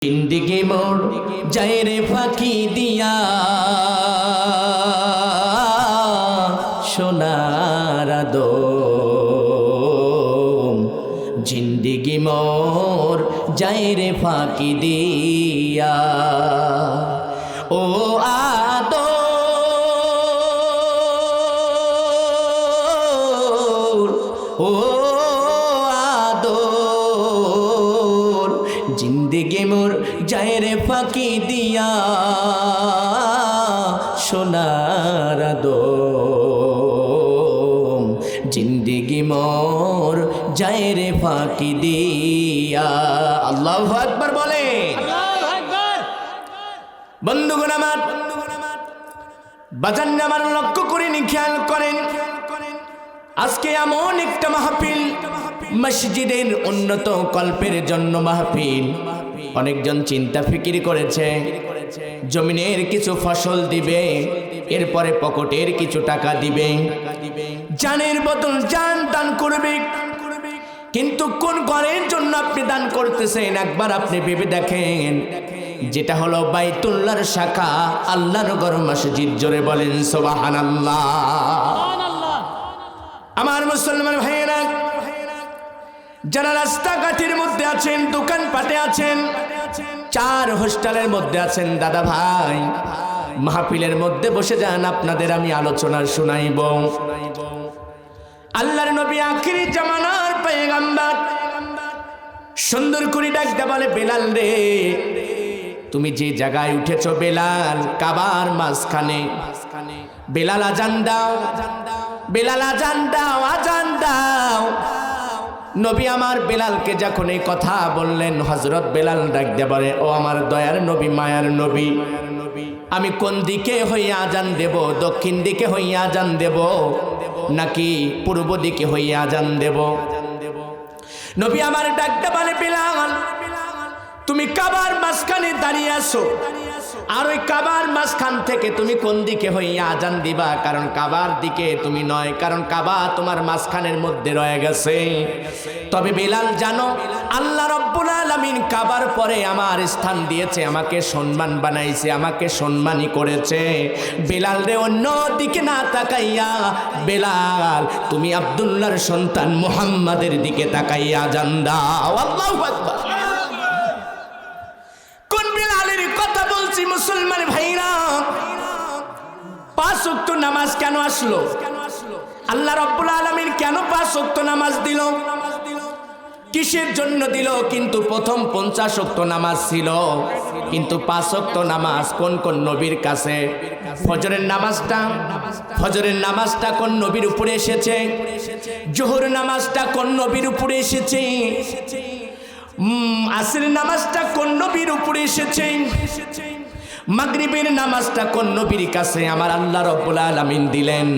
जिंदगी मोर जाए रे फाঁকি দিয়া সোনার দোম जिंदगी मोर जाए रे फाঁকি দিয়া ও আদো ও जिंदगी मोर जाए रे फाঁকি দিয়া সোনার দোম जिंदगी मोर जाए रे फाঁকি দিয়া আল্লাহু আকবার বলে আল্লাহু আকবার। বন্ধুগণ আমার বাজান আমার লক্ষ্য করে খেয়াল করেন আজকে এমন একটা মাহফিল মসজিদের উন্নত কল্পের জন্য মাহফিল অনেকজন চিন্তা ফিকির করেছে জমিনের কিছু ফসল দিবে এরপরে পকেটের কিছু টাকা দিবে জানের বদল জান দান করবে কিন্তু কোন ঘরের জন্য আপনি দান করতেছেন একবার আপনি ভেবে দেখেন যেটা হলো বাইতুল্লাহর শাখা আল্লাহর ঘর মসজিদ জোরে বলেন সুবহানাল্লাহ। আমার মুসলমান ভাইয়েরা যারা রাস্তাঘাটের মধ্যে আছেন দোকান পাটে আছেন চার হোস্টেলের মধ্যে আছেন দাদা ভাই মাহফিলের মধ্যে বসে যান আপনাদের আমি আলোচনা শুনাইব আল্লাহর নবী আখিরি জামানার পয়গম্বর সুন্দর করে ডাকতে বলে বেলাল রে তুমি যে জায়গায় উঠেছো বেলাল কাবার মাঝখানে বেলাল আজান দাও বেলাল আজান দাও আজান দাও নবী আমার বেলালকে যখন এই কথা বললেন হযরত বেলাল ডাক দিয়ে বলে ও আমার দয়ার নবী মায়ার নবী আমি কোন দিকে হইয়া আজান দেব দক্ষিণ দিকে হইয়া আজান দেব নাকি পূর্ব দিকে হইয়া আজান দেব নবী আমার ডাক দিয়ে বলে বেলাল তুমি কাবার মাঝখানে দাঁড়িয়ে আছো আর ওই কাবার মাঝখান থেকে তুমি কোন দিকে হইয়া আজান দিবা কারণ কাবার দিকে তুমি নয় কারণ কাবা তোমার মাঝখানের মধ্যে রয়ে গেছে তবে বেলাল জানো আল্লাহ রাব্বুল আলামিন কাবার পরে আমার স্থান দিয়েছে আমাকে সম্মান বানাইছে আমাকে সম্মানী করেছে বেলাল রে অন্য দিকে না তাকাইয়া বেলাল তুমি আব্দুল্লাহর সন্তান মুহাম্মাদের দিকে তাকাইয়া আজান দাও আল্লাহু আকবার। মুসলমান ভাইরা পাঁচ ওয়াক্ত নামাজ কেন আসলো আল্লাহ রাব্বুল আলামিন কেন পাঁচ ওয়াক্ত নামাজ দিল কিসের জন্য দিল কিন্তু প্রথম 50 ওয়াক্ত নামাজ ছিল কিন্তু 5 ওয়াক্ত নামাজ কোন কোন নবীর কাছে ফজরের নামাজটা কোন নবীর উপরে এসেছে জোহর নামাজটা কোন নবীর উপরে এসেছে আসরের নামাজটা কোন নবীর উপরে এসেছে মাগরিবের নামাজটা কোন নবীর কাছে আমার আল্লাহ রাব্বুল আলামিন দিলেন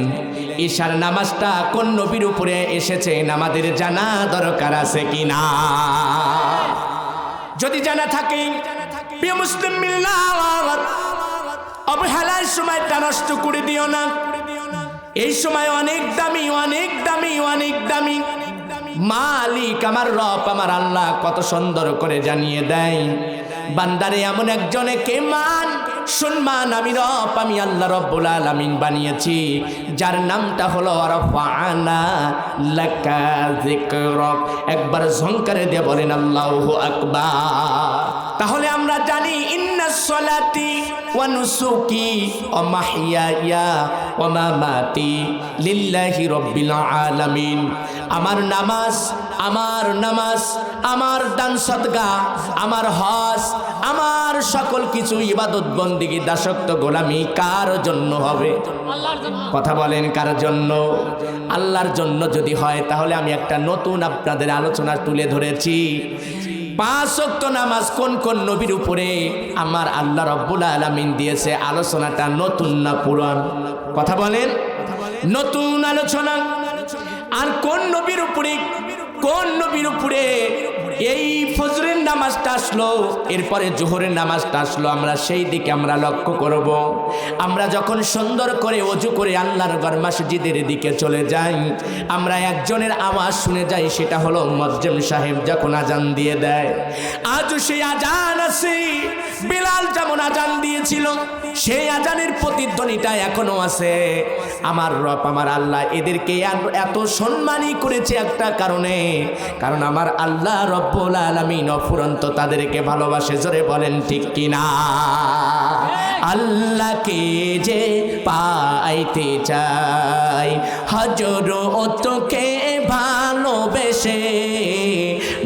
ঈশার নামাজটা কোন নবীর উপরে এসেছে আমাদের জানা দরকার আছে কিনা যদি জানা থাকে প্রিয় মুসলিম মিল্লাত অবহেলার সময়টা নষ্ট করে দিও না এই সময় অনেক দামি অনেক দামি অনেক দামি মালিক আমার রব আমার আল্লাহ কত সুন্দর করে জানিয়ে দেয় বান্দারে এমন একজনকে মান সম্মান আমি রব আমি আল্লাহ রাব্বুল আলামিন বানিয়েছি যার নামটা হলো রাফা'না লাকা যিকরাক একবার ঝংকারে দিয়ে বলেন আল্লাহু আকবার। তাহলে আমরা জানি ইন্নাস সালাতি ওয়া নুসুকি ওয়া মাহইয়ায়া ওয়া মামাতি লিল্লাহি রাব্বিল আলামিন আমার নামাজ আমার দান সদকা আমার হজ আমার সকল কিছু ইবাদত বন্দেগী দাসত্ব গোলামি কার জন্য হবে আল্লাহর জন্য। কথা বলেন কার জন্য আল্লাহর জন্য যদি হয় তাহলে আমি একটা নতুন আপনাদের আলোচনা তুলে ধরেছি 5 ওয়াক্ত নামাজ কোন কোন নবীর উপরে আমার আল্লাহ রাব্বুল আলামিন দিয়েছে আলোচনাটা নতুন না পুরান কথা বলেন নতুন আলোচনা আর কোন নবীর উপরে এই ফজরের নামাজটা আসলো, এরপরে জোহরের নামাজটা আসলো, আমরা সেই দিকে আমরা লক্ষ্য করব। আমরা যখন সুন্দর করে ওযু করে আল্লাহর ঘর মসজিদের দিকে চলে যাই, আমরা একজনের আওয়াজ শুনে যাই, সেটা হলো মুয়াজ্জিন সাহেব যখন আজান দিয়ে দেয়। আজও সেই আজান আছে, বিলাল যেমন আজান দিয়েছিল সেই আজানের প্রতিধ্বনিটা এখনো আছে। আমার রব আমার আল্লাহ এদেরকে এত সম্মানী করেছে একটা কারণে, কারণ আমার আল্লাহ রব্বুল আলামিন অফুরন্ত তাদেরকে ভালোবাসে। জোরে বলেন ঠিক কিনা? আল্লাহকে যে পাইতে চাই হযরতকে ভালোবেসে,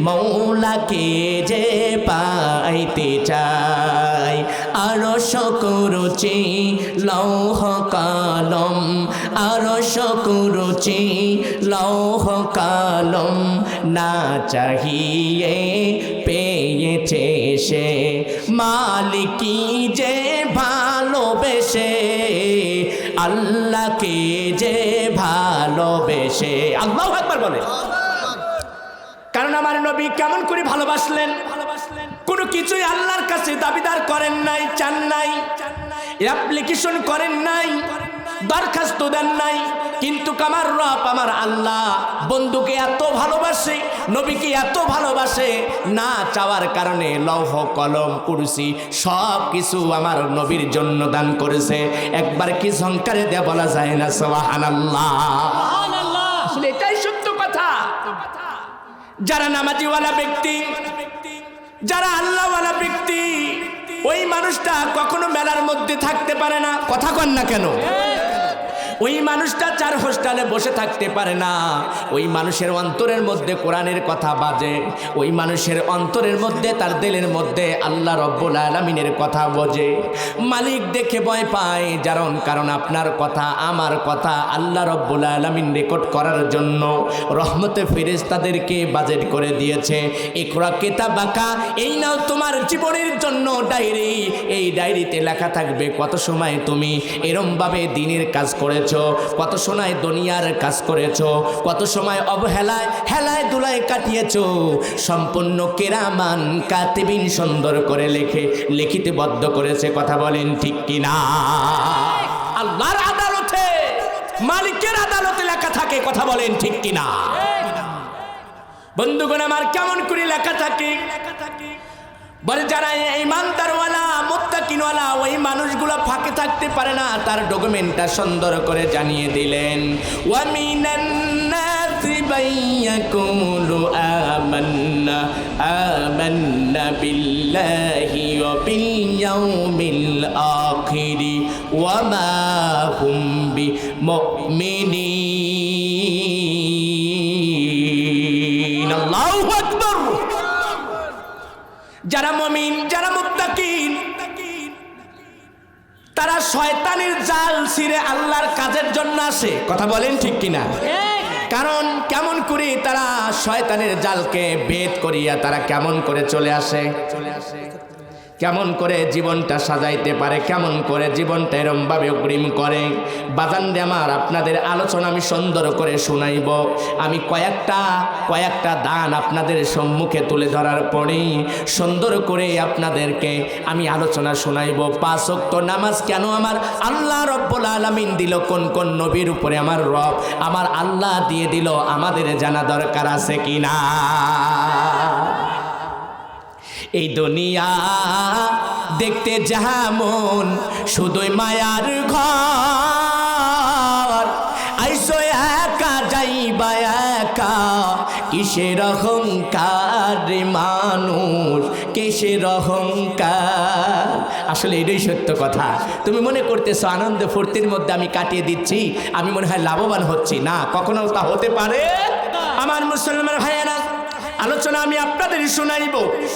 মৌলাকে যে পাইতে চাই আরশ কুরসি লৌহ কলম, আরশ কুরসি লৌহ কলম না চাহিয়ে পেয়েছে সে, মালিকি যে ভালোবেসে, আল্লাহকে যে ভালোবেসে। আল্লাহু আকবার বলে। কারণ আমার নবী কেমন করে ভালোবাসলেন, কোনো কিছুই আল্লাহর কাছে দাবিদার করেন নাই, চান নাই, অ্যাপ্লিকেশন করেন নাই, দরখাস্ত দেন নাই, কিন্তু আমার রব আমার আল্লাহ বন্ধুকে এত ভালোবাসে, নবীকে এত ভালোবাসে, না চাওয়ার কারণে লৌহ কলম কুরসি সব কিছু আমার নবীর জন্য দান করেছে। একবার কি ঝংকারে দেয়া বলা যায় না সুবহানাল্লাহ? আসলে এটাই সত্য কথা। যারা নামাজিওয়ালা ব্যক্তি, যারা আল্লাহওয়ালা ব্যক্তি, ওই মানুষটা কখনো মেলার মধ্যে থাকতে পারে না। কথা কন না কেন? ওই মানুষটা চার হোস্টেলে বসে থাকতে পারে না। ওই মানুষের অন্তরের মধ্যে কোরআনের কথা বাজে, ওই মানুষের অন্তরের মধ্যে তার দিলের মধ্যে আল্লাহ রব্বুল আলামিনের কথা বাজে। মালিক দেখে ভয় পায়, কারণ আপনার কথা আমার কথা আল্লাহ রব্বুল আলামিন রেকর্ড করার জন্য রহমতে ফেরেশতাদেরকে বাজেট করে দিয়েছে। ইকরা কিতাবাকা, এই নাও তোমার জীবনের জন্য ডায়েরি। এই ডায়েরিতে লেখা থাকবে কত সময় তুমি এরমভাবে দ্বীনের কাজ করেছো, কত সময় দুনিয়ার কাজ করেছো, কত সময় অবহেলায় হেলায় দুলায় কাটিয়েছো। সম্পূর্ণ কিরামান কাতিবিন সুন্দর করে লিখিতে বদ্ধ করেছে। কথা বলেন ঠিক কিনা? আল্লাহর আদালতে, মালিকের আদালতে লেখা থাকে। কথা বলেন ঠিক কিনা? বন্ধুগণ আমার কেমন করে লেখা থাকে বলে, যারা ইমানদারওয়ালা মুত্তাকিনওয়ালা ওই মানুষগুলো ফাঁকে থাকতে পারে না। তার ডকুমেন্টটা সুন্দর করে জানিয়ে দিলেন, ওয়া মিনান নাসি বাইয়াকুলু আমান্না আমান্না বিল্লাহি ওয়া বিল ইয়াউমিল আখিরি ওয়া মা হুম বিমুমিনিন। আল্লাহু আকবার। যারা মুমিন, যারা মুত্তাকিন, তারা শয়তানের জাল ছিঁড়ে আল্লাহর কাজের জন্য আসে। কথা বলেন ঠিক কিনা? কারণ কেমন করে তারা শয়তানের জালকে ভেদ করিয়া তারা কেমন করে চলে আসে, কেমন করে জীবনটা সাজাইতে পারে, কেমন করে জীবনটা এরমভাবে অগ্রিম করে। বাজানরে আমার, আপনাদের আলোচনা আমি সুন্দর করে শুনাইব। আমি কয়েকটা দান আপনাদের সম্মুখে তুলে ধরার পরেই সুন্দর করে আপনাদেরকে আমি আলোচনা শুনাইব। 5 ওয়াক্ত নামাজ কেন আমার আল্লাহ রব্বুল আলামিন দিল, কোন কোন নবীর উপরে আমার রব আমার আল্লাহ দিয়ে দিল, আমাদের জানা দরকার আছে কিনা? এই দুনিয়া দেখতে যেমন শুধুই মায়ার ঘর, আইসো একা যাইবা একা, কিসের অহংকার রে মানুষ, কিসের অহংকার। আসলে এটাই সত্য কথা। তুমি মনে করতেছো আনন্দ ফুর্তির মধ্যে আমি কাটিয়ে দিচ্ছি, আমি মনে হয় লাভবান হচ্ছি। না, কখনো তা হতে পারে। আমার মুসলমান ভাইয়েরা, আলোচনা আমি আপনাদের শোনাইব।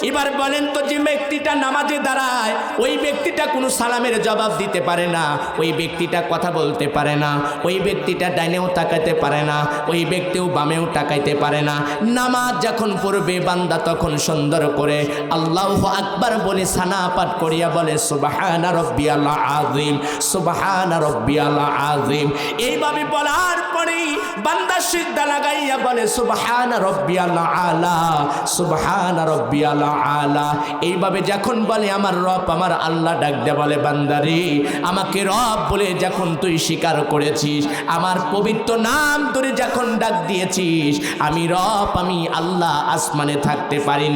এবার বলেন তো, যে ব্যক্তিটা নামাজে দাঁড়ায় ওই ব্যক্তিটা কোনো সালামের জবাব দিতে পারে না, ওই ব্যক্তিটা কথা বলতে পারে না, ওই ব্যক্তিটা ডাইনেও তাকাইতে পারে না, ওই ব্যক্তিও বামেও তাকাইতে পারে না। নামাজ যখন পড়বে বান্দা তখন সুন্দর করে আল্লাহু আকবার বলে সানা পাঠ করিয়া বলে সুবহানা রাব্বিয়াল আযীম, সুবহানা রাব্বিয়াল আযীম। এইভাবে বলার পরেই বান্দা সিজদা লাগাইয়া বলে সুবহানা রাব্বিয়াল আলা, আলা সুবহানা রাব্বিয়াল আলা। এইভাবে যখন বলে আমার রব আমার আল্লাহ, ডাক দে বলে বান্দারে আমাকে রব বলে যখন তুই স্বীকার করেছিস, আমার পবিত্র নাম ধরে যখন ডাক দিয়েছিস, আমি রব আমি আল্লাহ আসমানে থাকতে পারি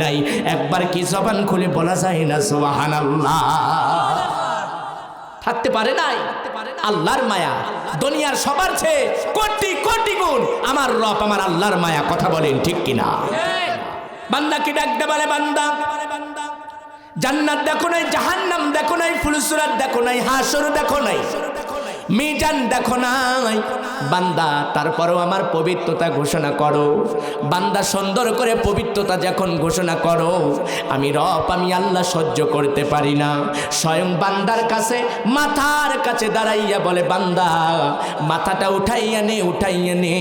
নাই একবার কি জবান খুলে বলা যায় না সুবহানাল্লাহ? থাকতে পারে নাই। আল্লাহর মায়া দুনিয়ার সবার চেয়ে কোটি কোটি গুণ আমার রব আমার আল্লাহর মায়া। কথা বলেন ঠিক কিনা? বান্দা কি ডাক দে বলে বান্দা জান্নাত দেখো নাই, জাহান্নাম দেখো নাই, ফুলসুরাত দেখো নাই, হাসর দেখো নাই, মিজান দেখো নাই, বান্দা তারপরেও আমার পবিত্রতা ঘোষণা করো। বান্দা সুন্দর করে পবিত্রতা যখন ঘোষণা করো, আমি রব আমি আল্লাহ সহ্য করতে পারি না। স্বয়ং বান্দার কাছে মাথার কাছে দাঁড়াইয়া বলে বান্দা মাথাটা উঠাইয়া নে,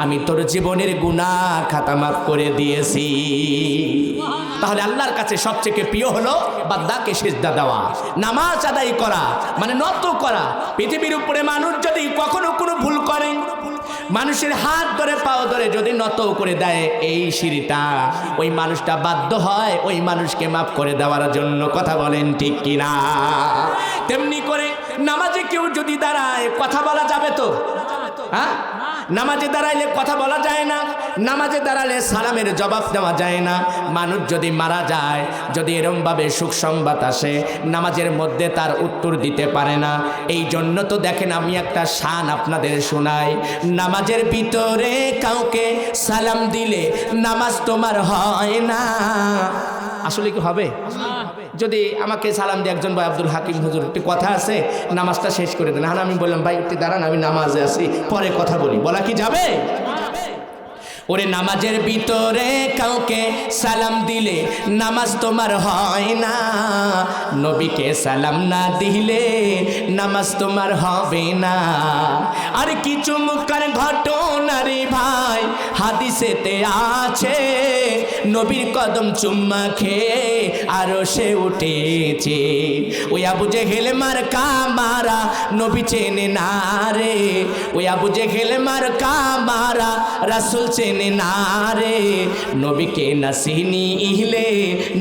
আমি তোর জীবনের গুনাহ খাতা মাফ করে দিয়েছি। তাহলে আল্লাহর কাছে সবচেয়ে প্রিয় হলো বান্দাকে সিজদা দেওয়া, নামাজ আদায় করা, মানে নত করা। পৃথিবীর উপরে মানুষ যদি কখনো কোনো ভুল করে, মানুষের হাত ধরে পাও ধরে যদি নত করে দেয় এই সিঁড়িটা, ওই মানুষটা বাধ্য হয় ওই মানুষকে মাফ করে দেওয়ার জন্য। কথা বলেন ঠিক কিনা? তেমনি করে নামাজে কেউ যদি দাঁড়ায় কথা বলা যাবে তো? হ্যাঁ, নামাজে দাঁড়াইলে কথা বলা যায় না, নামাজে দাঁড়ালে সালামের জবাব দেওয়া যায় না। মানুষ যদি মারা যায়, যদি এরমভাবে সুখ সংবাদ আসে, নামাজের মধ্যে তার উত্তর দিতে পারে না। এই জন্য তো দেখেন আমি একটা শান আপনাদের শোনাই, নামাজের ভিতরে কাউকে সালাম দিলে নামাজ তোমার হয় না। আসলে কি হবে? যদি আমাকে সালাম দিয়ে একজন ভাই আব্দুল হাকিম হুজুর একটি কথা আছে নামাজটা শেষ করে দেন, আর আমি বললাম ভাই একটু দাঁড়ান আমি নামাজে আছি পরে কথা বলি, বলা কি যাবে? ওরে নামাজের ভিতরে কাউকে সালাম দিলে নামাজ তোমার হয় না, নবীকে সালাম না দিলে নামাজ তোমার হবে না। আর কিছু মুখার ঘটনা রে ভাই হাদিসেতে আছে, নবীর কদম চুম্মা খেয়ে আরো সে উঠেছে। ওই আবু জেহেল মার্কা মারা নবী চেনে না রে, ওই আবু জেহেল মার্কা মারা রাসূল চেনে না রে, নবীকে না চিনিলে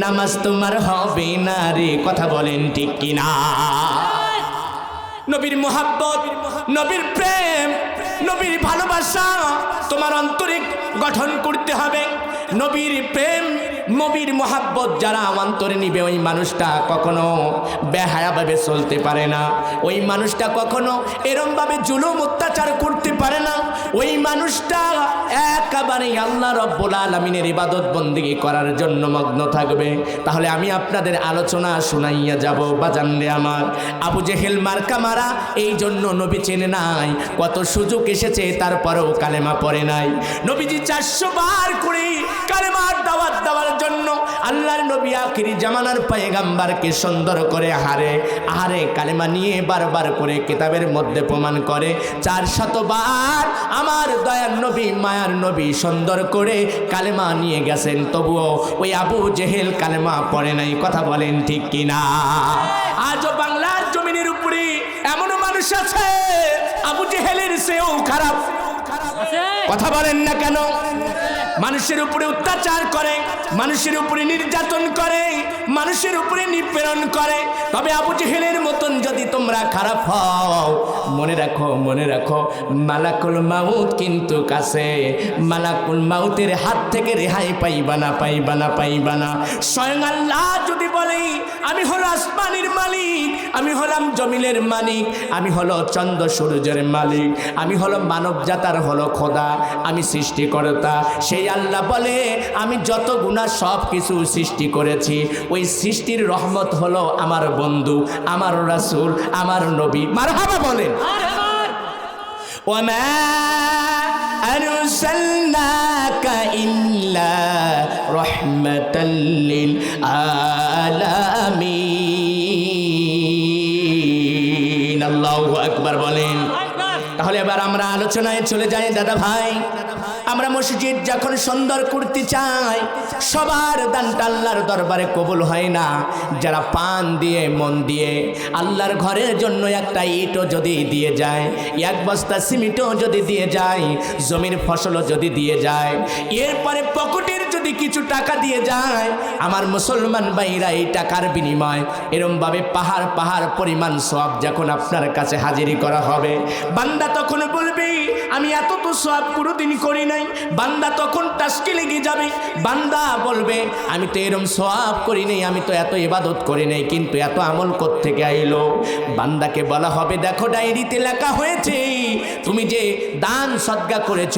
নামাজ তোমার হবে না রে। কথা বলেন ঠিক কিনা? নবীর মোহাব্বত, নবীর প্রেম, নবীর ভালোবাসা তোমার অন্তরে গঠন করতে হবে। নবীর প্রেম নবীর মোহাব্বত যারা অন্তরে নিবে ওই মানুষটা কখনো বেহায়াভাবে চলতে পারে না, ওই মানুষটা কখনো এরমভাবে জুলুম অত্যাচার করতে পারে না, ওই মানুষটা একেবারে আল্লাহ রব্বুল আলামিনের ইবাদত বন্দেগী করার জন্য মগ্ন থাকবে। তাহলে আমি আপনাদের আলোচনা শুনাইয়া যাব বাজানরে আমার। আবু জেহেল মার্কা মারা এই জন্য নবী চেনে নাই, কত সুযোগ এসেছে তারপরেও কালেমা পড়ে নাই। নবীজি 400 বার করে কালেমার দাওয়াত দেওয়ার জন্য আল্লাহর নবী আখিরি জামানার পয়গম্বরকে সুন্দর করে আহারে কালেমা নিয়ে বারবার করে কিতাবের মধ্যে প্রমাণ করে 400 বার আমার দয়ার নবী মায়ার নবী সুন্দর করে কালেমা নিয়ে গেছেন, তবুও ওই আবু জেহেল কালেমা পড়ে নাই। কথা বলেন ঠিক কিনা? আজও বাংলার জমিনের উপরে এমনও মানুষ আছে আবু জেহেলের চেয়েও খারাপ। কথা বলেন না কেন? মানুষের উপরে অত্যাচার করে, মানুষের উপরে নির্যাতন করে, মানুষের উপরে নিপীড়ন করে। তবে আবু জেহেলের মতন যদি তোমরা খারাপ হও, মনে রাখো মালাকুল মাউত কিন্তু কাছে, মালাকুল মাউতের হাত থেকে রেহাই পাইবা না। স্বয়ং আল্লাহ যদি বলে আমি হলো আসমানের মালিক, আমি হলাম জমিনের মালিক, আমি হলো চন্দ্র সূর্যের মালিক, আমি হলো মানব জাতার হলো খোদা, আমি সৃষ্টিকর্তা, সেই আল্লাহ বলে আমি যত গুনাহ সব কিছু সৃষ্টি করেছি, ওই সৃষ্টির রহমত হলো আমার বন্ধু, আমার রাসূল, আমার নবী। মারহাবা বলেন। ওয়ামা আরসালনাকা ইল্লা রাহমাতাল লিল আলামিন। আল্লাহু আকবার বলেন। তাহলে এবার আমরা আলোচনায় চলে যাই দাদা ভাই। আমরা মসজিদ যখন সুন্দর করতে চাই, সবার দানটা আল্লাহর দরবারে কবুল হয় না। যারা পান দিয়ে মন দিয়ে আল্লাহর ঘরের জন্য একটা ইটও যদি দিয়ে যায়, এক বস্তা সিমেন্টও যদি দিয়ে যায়, জমির ফসলও যদি দিয়ে যায়, এরপরে পকেটের যদি কিছু টাকা দিয়ে যায়, আমার মুসলমান ভাইরা এই টাকার বিনিময় এরমভাবে পাহাড় পাহাড় পরিমাণ সওয়াব যখন আপনার কাছে হাজিরি করা হবে, বান্দা তখন বলবে আমি এত তো সওয়াব কোনোদিন করি নাই। বান্দা তখন টাস্কি লেগে যাবে, বান্দা বলবে আমি তো এরম সওয়াব করি নাই, আমি তো এত ইবাদত করি নাই, কিন্তু এত আমল কোত্থেকে আইলো? বান্দাকে বলা হবে দেখো ডায়েরিতে লেখা হয়েছে তুমি যে দান সদকা করেছ,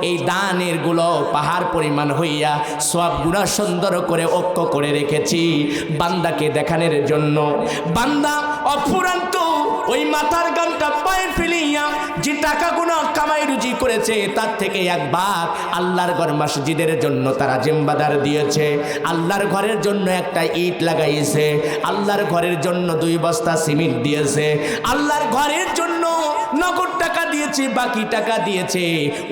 এই দানের গুলো পাহাড় পরিমাণ হইয়া সওয়াব গুণা সুন্দর করে ঐক্য করে রেখেছি বান্দাকে দেখানোর জন্য। বান্দা অফুরান্ত ওই মাথার গামটা পায়ে ফেলিয়া যে টাকাগুলো কামাই রুজি করেছে তার থেকে এক ভাগ আল্লাহর ঘর মসজিদের জন্য তারা জিম্মাদার দিয়েছে, আল্লাহর ঘরের জন্য একটা ইট লাগাইছে, আল্লাহর ঘরের জন্য 2 বস্তা সিমেন্ট দিয়েছে, আল্লাহর ঘরের জন্য নগদ টাকা দিয়েছে, বাকি টাকা দিয়েছে।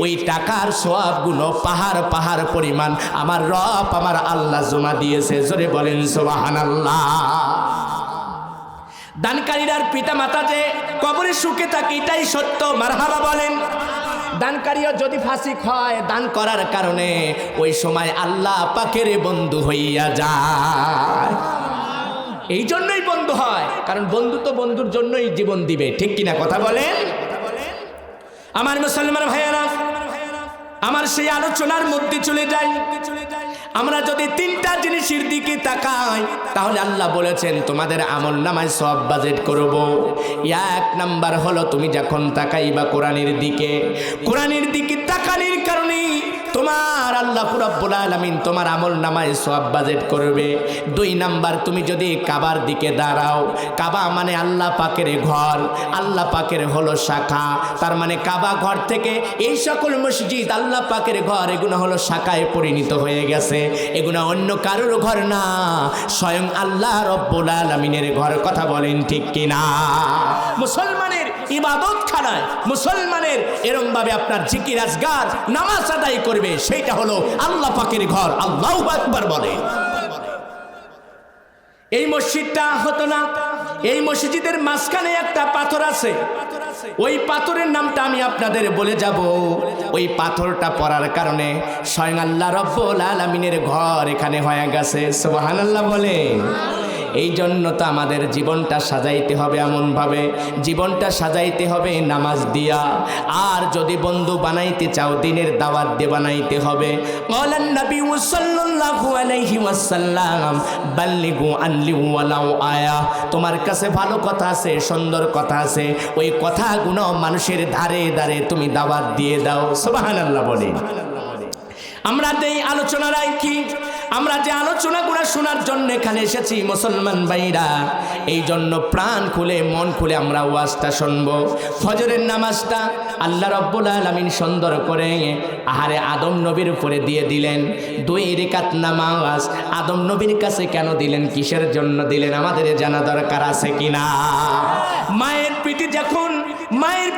ওই টাকার সওয়াবগুলো পাহাড় পাহাড় পরিমাণ আমার রব আমার আল্লাহ জমা দিয়েছে। জোরে বলেন সুবহানাল্লাহ। দানকারীর পিতা মাতা যে কবরে সুখে থাকে এটাই সত্য, মারহাবা বলেন। দানকারীও যদি ফাসিক হয় দান করার কারণে ওই সময় আল্লাহ পাকের বন্ধু হইয়া যায়। এই জন্যই বন্ধু হয়, কারণ বন্ধু তো বন্ধুর জন্যই জীবন দিবে, ঠিক কিনা কথা বলেন? আমার মুসলমান ভাইয়েরা, আমার সেই আলোচনার মধ্যে চলে যাই। আমরা যদি 3টা জিনিসের দিকে তাকাই তাহলে আল্লাহ বলেছেন তোমাদের আমল নামায় সব বাজেট করব। 1 নাম্বার হলো তুমি যখন তাকাইবা কোরআনের দিকে তাকানোর কারণে তোমার আল্লাহ রাব্বুল আলামিন তোমার আমল নামায় সব বাজেট করবে। 2 নাম্বার তুমি যদি কাবার দিকে দাঁড়াও, কাবা মানে আল্লাহ পাকের ঘর, আল্লাহ পাকের হলো শাখা, তার মানে কাবা ঘর থেকে এই সকল মসজিদ আল্লাহ পাকের ঘর, এগুলো হলো শাখায় পরিণত হয়ে গেছে, এগুলো অন্য কারোর ঘর না, স্বয়ং আল্লাহ রাব্বুল আলামিনের ঘর। কথা বলেন ঠিক কিনা? মুসলমানের ইবাদত খানায় মুসলমানের এরম ভাবে আপনার জিকির আজগার নামাজ আদায় করবে, সেইটা হলো আল্লাহ পাকের ঘর। আল্লাহু আকবার বলে। এই মসজিদটা হতো না, এই মসজিদের মাঝখানে একটা পাথর আছে, ওই পাথরের নামটা আমি আপনাদের বলে যাব। ওই পাথরটা পড়ার কারণে স্বয়ং আল্লাহ রাব্বুল আলামিনের ঘর এখানে হয়ে গেছে। সুবহানাল্লাহ বলে। এই জন্য তো আমাদের জীবনটা সাজাইতে হবে এমনভাবে, জীবনটা সাজাইতে হবে নামাজ দিয়া। আর যদি বন্ধু বানাইতে চাও দিনের দাওয়াত দিয়ে বানাইতে হবে। বলেন নবী সাল্লাল্লাহু আলাইহি ওয়াসাল্লাম বাল্লিগু আনলি ওয়ালাউ আয়া, তোমার কাছে ভালো কথা আছে, সুন্দর কথা আছে, ওই কথাগুলো মানুষের ধারে ধারে তুমি দাওয়াত দিয়ে দাও। সুবহানাল্লাহ বলে। আমরা এই আলোচনা রাখি, আমরা যে আলোচনাগুলো শোনার জন্য এখানে এসেছি মুসলমান ভাইরা, এই জন্য প্রাণ খুলে মন খুলে আমরা ওয়াজটা শুনবো। ফজরের নামাজটা আল্লাহ রাব্বুল আলামিন সুন্দর করে আহারে আদম নবীর উপরে দিয়ে দিলেন। 2 রাকাত নামাজ আদম নবীর কাছে কেন দিলেন, কিসের জন্য দিলেন, আমাদের জানা দরকার আছে কিনা? মায়ের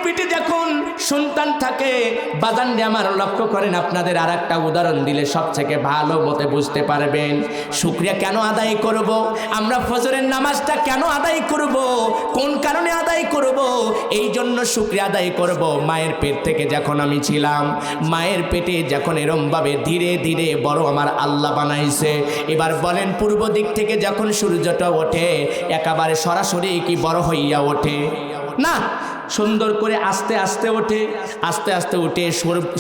পিঠে যখন সন্তান থাকে, বাজান দিয়ে আমার লক্ষ্য করেন, আপনাদের আর একটা উদাহরণ দিলে সবথেকে ভালো মতে বুঝতে পারবেন। শুকরিয়া কেন আদায় করব, আমরা ফজরের নামাজটা কেন আদায় করব, কোন কারণে আদায় করব? এই জন্য শুকরিয়া আদায় করব। মায়ের পেট থেকে যখন আমি ছিলাম, মায়ের পেটে যখন এরমভাবে ধীরে ধীরে বড় আমার আল্লাহ বানাইছে। এবার বলেন পূর্ব দিক থেকে যখন সূর্যটা ওঠে একেবারে সরাসরি কি বড় হইয়া ওঠে না, সুন্দর করে আস্তে আস্তে ওঠে, আস্তে আস্তে উঠে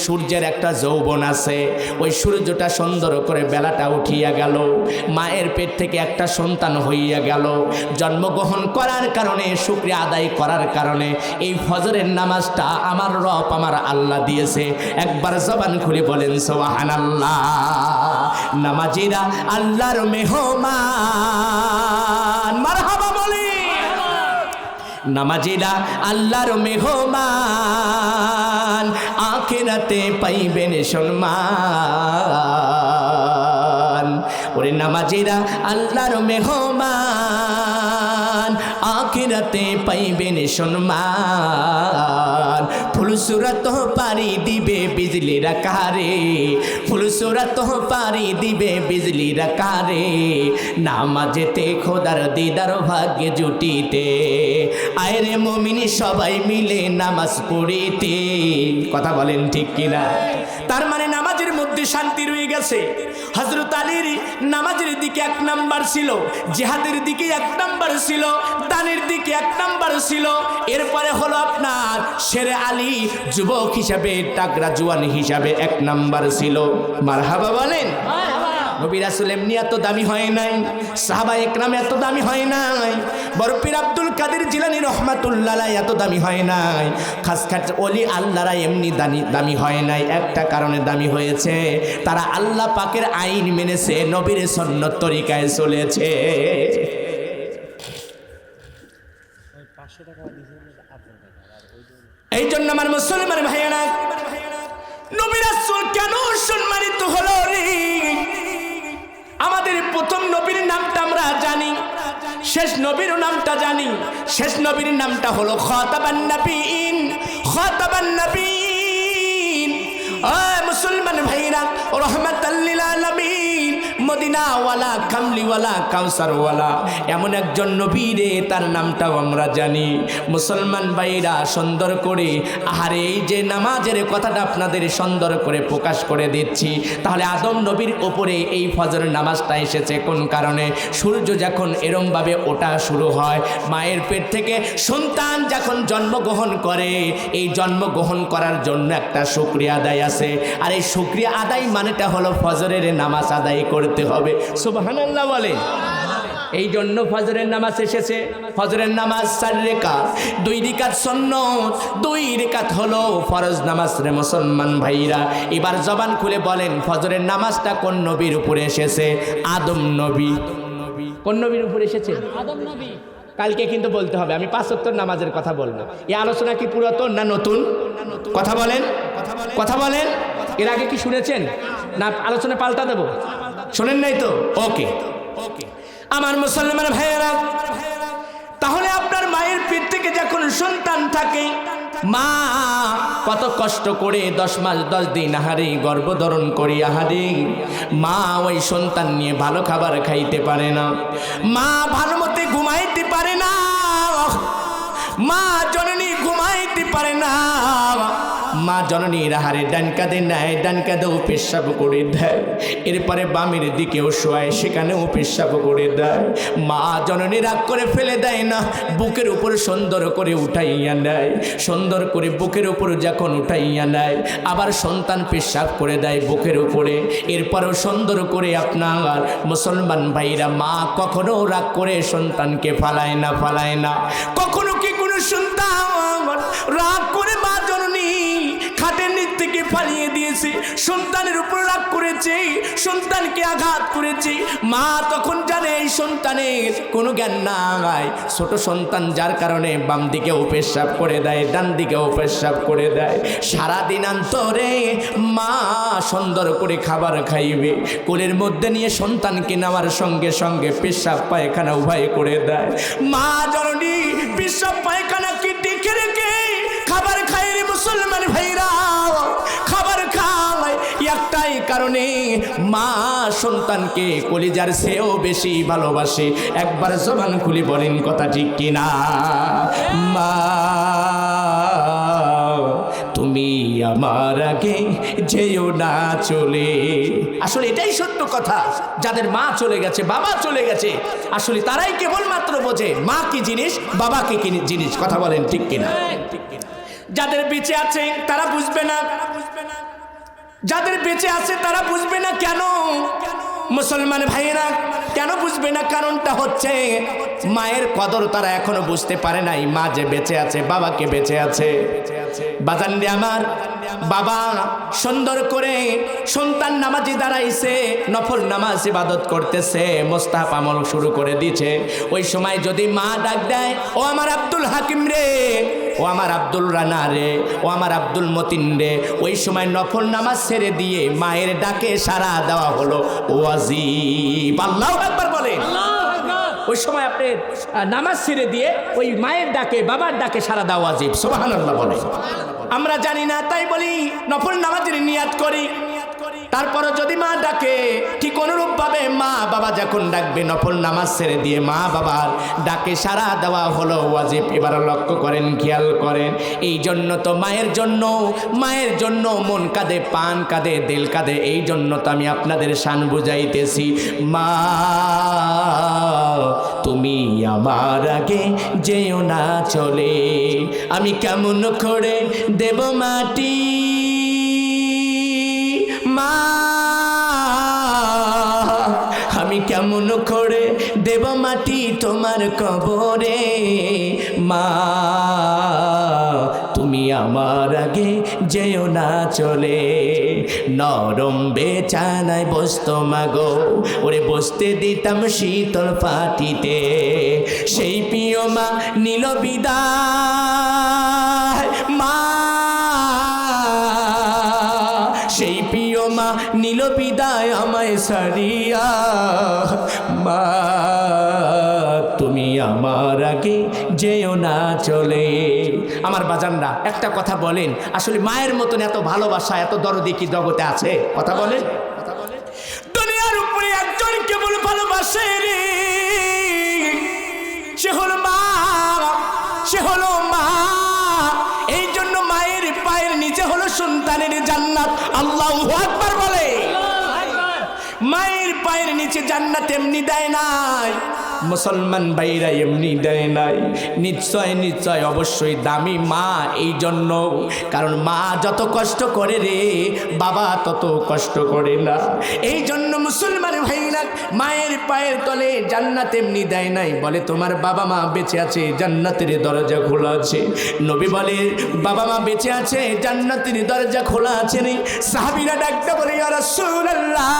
সূর্যের একটা যৌবন আছে, ওই সূর্যটা সুন্দর করে বেলাটা উঠিয়া গেল, মায়ের পেট থেকে একটা সন্তান হইয়া গেল। জন্মগ্রহণ করার কারণে শুকরিয়া আদায় করার কারণে এই ফজরের নামাজটা আমার রব আমার আল্লাহ দিয়েছে। একবার জবান খুলে বলেন সুবহানাল্লাহ। নামাজিরা আল্লাহর মেহমান, মারহাবা বলি। নামাজিরা আল্লাহর মেহমান, আখিরাতে পাইবেন সম্মান। ওরে নামাজিরা আল্লাহর মেহমান, আখিরাতে পাইবেন সম্মান ফুলসুরত পারি দিবে বিজলির আকারে ফুলসুরত পারি দিবে বিজলির আকারে নামাজেতে খোদার দিদার ভাগ্যে জুটিতে আয়রে মুমিনি সবাই মিলে নামাজ পড়িতে কথা বলেন ঠিক কিনা তার মানে নামাজের মধ্যে শান্তি রয়ে গেছে হযরত আলীর নামাজের দিকে 1 নাম্বার ছিল জিহাদের দিকে 1 নাম্বার ছিল দানের দিকে 1 নাম্বার ছিল এরপরে হলো আপনার শেরে আলী যুবক হিসাবে টাকরা জওয়ান হিসাবে 1 নাম্বার ছিল মারহাবা বলেন নবী রাসূল এমনি এত দামি হয় নাই সাহাবা একরাম এত দামি হয় নাই বড় পীর আব্দুল কাদের জিলানী রহমাতুল্লাহ আলাইহি এত দামি হয় নাই খাসখাস ওলি আল্লাহরা এমনি দামি হয় নাই একটা কারণে দামি হয়েছে তারা আল্লাহ পাকের আইন মেনেছে নবীর সুন্নত তরিকায় চলেছে এই জন্য আমার মুসলমান ভাইয়েরা নবী রাসূল কেন সম্মানিত হলো রে আমাদের প্রথম নবীর নামটা আমরা জানি শেষ নবীর নামটা জানি শেষ নবীর নামটা হলো খাতাবান নবীন ও মুসলমান ভাইরা রাহমাতাল লিল আলামিন মদিনাওয়ালা কামলিওয়ালা কাউসারওয়ালা এমন একজন নবী রে তার নামটাও আমরা জানি মুসলমান ভাইরা সুন্দর করে আহারে এই যে নামাজের কথাটা আপনাদের সুন্দর করে প্রকাশ করে দিচ্ছি তাহলে আদম নবীর উপরে এই ফজরের নামাজটা এসেছে কোন কারণে সূর্য যখন এরমভাবে ওঠা শুরু হয় মায়ের পেট থেকে সন্তান যখন জন্মগ্রহণ করে এই জন্মগ্রহণ করার জন্য একটা শুকরিয়া আদায় আছে আর এই শুকরিয়া আদায় মানেটা হলো ফজরের নামাজ আদায় করতে হবে সুবহানাল্লাহ বলে এই জন্য ফজরের নামাজ এসেছে ফজরের নামাজ 4 রাকাত 2 রাকাত সুন্নত 2 রাকাত হলো ফরজ নামাজ রে মুসলমান ভাইরা এবার জবান খুলে বলেন ফজরের নামাজটা কোন নবীর উপরে এসেছে আদম নবী কোন নবীর উপরে এসেছে আদম নবী কালকে কিন্তু বলতে হবে আমি 5 ওয়াক্ত নামাজের কথা বলবো এই আলোচনা কি পুরাতন না নতুন কথা বলেন এর আগে কি শুনেছেন না আলোচনা পাল্টা দেব শুনেন নাই তো ওকে আমার মুসলমান ভাইয়েরা তাহলে আপনার মায়ের পেট থেকে যখন সন্তান থাকে মা কত কষ্ট করে 10 মাস 10 দিন আহারে গর্ভধারণ করি আহারে মা ওই সন্তান নিয়ে ভালো খাবার খাইতে পারে না মা ভালো মতে ঘুমাইতে পারে না মা জননী ঘুমাইতে পারে না মা জননীর আহারে ডান কাঁধে নেয় ডান কাঁধেও পেশাব করে দেয় এরপরে বামের দিকেও শোয় সেখানেও পেশাব করে দেয় মা জননী রাগ করে ফেলে দেয় না বুকের উপর সুন্দর করে উঠাইয়া নেয় সুন্দর করে বুকের উপর যখন উঠাইয়া নেয় আবার সন্তান পেশাব করে দেয় বুকের উপরে এরপরেও সুন্দর করে আপনার মুসলমান ভাইরা মা কখনো রাগ করে সন্তানকে ফালায় না কখনো কি কোনো সন্তান রাগ করে মা জননী খাটের নিচ থেকে পালিয়ে দিয়েছে সন্তানের উপর রাগ করেছে সন্তানকে আঘাত করেছে মা তখন জানে এই সন্তানের কোনো জ্ঞান নাই ছোট সন্তান যার কারণে বাম দিকেও পেশাব করে দেয় ডান দিকেও পেশাব করে দেয় সারাদিন অন্তরে মা সুন্দর করে খাবার খাইবে কোলের মধ্যে নিয়ে সন্তানকে নেওয়ার সঙ্গে সঙ্গে পেশাব পায়খানা উভয় করে দেয় মা জননী পেশাব পায়খানাকে দেখে রেখে খাবার খায় রে মুসলমান ভাইরা খাবার খায় একটাই কারণে মা সন্তানকে কলিজার চেয়েও বেশি ভালোবাসে একবার জবান খুলে বলেন কথা ঠিক কিনা মা তুমি আমার আগে যেও না চলে আসলে এটাই সত্য কথা যাদের মা চলে গেছে বাবা চলে গেছে আসলে তারাই কেবলমাত্র বোঝে মা কি জিনিস বাবা কি জিনিস কথা বলেন ঠিক কিনা যাদের বেঁচে আছে তারা বুঝবে না যাদের বেঁচে আছে তারা বুঝবে না কেন মুসলমান ভাইয়েরা কেন বুঝবে না কারণটা হচ্ছে মায়ের কদর তারা এখনো বুঝতে পারে নাই মা যে বেঁচে আছে বাবাকে বেঁচে আছে বাজান রে আমার বাবা সুন্দর করে সন্তান নামাজে দাঁড়াইছে নফল নামাজ ইবাদত করতেছে মোস্তাহাব আমল শুরু করে দিয়েছে ওই সময় যদি মা ডাক দেয় ও আমার আব্দুল হাকিম রে ও আমার আব্দুল রানা রে ও আমার আব্দুল মতিন রে ওই সময় নফল নামাজ ছেড়ে দিয়ে মায়ের ডাকে সাড়া দেওয়া হলো ওয়াজিব আল্লাহু আকবার বলে ওই সময় আপনি নামাজ ছেড়ে দিয়ে ওই মায়ের ডাকে বাবার ডাকে সারা দেওয়া ওয়াজিব। সুবহানাল্লাহ বলে। আমরা জানি না তাই বলি নফল নামাজের নিয়াত করি, তারপরও যদি মা ডাকে ঠিক অনুরূপভাবে মা বাবা যখন ডাকবে নফল নামাজ ছেড়ে দিয়ে মা বাবার ডাকে সারা দেওয়া হলো ওয়াজিব। এবার লক্ষ্য করেন, খেয়াল করেন, এই জন্য তো মায়ের জন্য মন কাঁদে, পান কাঁদে, দিল কাঁদে। এই জন্য তো আমি আপনাদের শান বুঝাইতেছি, মা তুমি আমার আগে যেও না চলে, আমি কেমন করে দেব মাটি, মা আমি কেমন করে দেব মাটি তোমার কবরে, মা তুমি আমার আগে যেও না চলে। নরম বেচানায় বসতো মাগো, ওরে বসতে দিতাম শীতল পাটিতে, সেই প্রিয় মা নিল বিদায়, মা সেই প্রিয় মা নিল বিদায় আমায় সারিয়া, মা তুমি আমার আগে যেও না চলে। আমার বাজানরা একটা কথা বলেন, আসলে মায়ের মতন এত ভালোবাসা এত দরদি কি জগতে আছে? কথা বলেন। দুনিয়ার উপরে একজন কেবল ভালোবাসে রে, সে হলো মা, সে হলো মা। এই জন্য মায়ের পায়ের নিচে হলো সন্তানের জান্নাত। আল্লাহু আকবার বলে। মায়ের পায়ের নিচে জান্নাত এমনি দেয় নাই, মুসলমান ভাইরা এমনি দেয় নাই, নিশ্চয় নিশ্চয় অবশ্যই দামি মা। এই জন্য কারণ মা যত কষ্ট করে রে বাবা তত কষ্ট করে না। এই জন্য মুসলমান ভাইরা মায়ের পায়ের তলে জান্নাত এমনি দেয় নাই, বলে তোমার বাবা মা বেঁচে আছে জান্নাতের দরজা খোলা আছে। নবী বলে বাবা মা বেঁচে আছে জান্নাতের দরজা খোলা আছে রে। সাহাবীরা ডাকতে বলে ইয়া রাসূলুল্লাহ,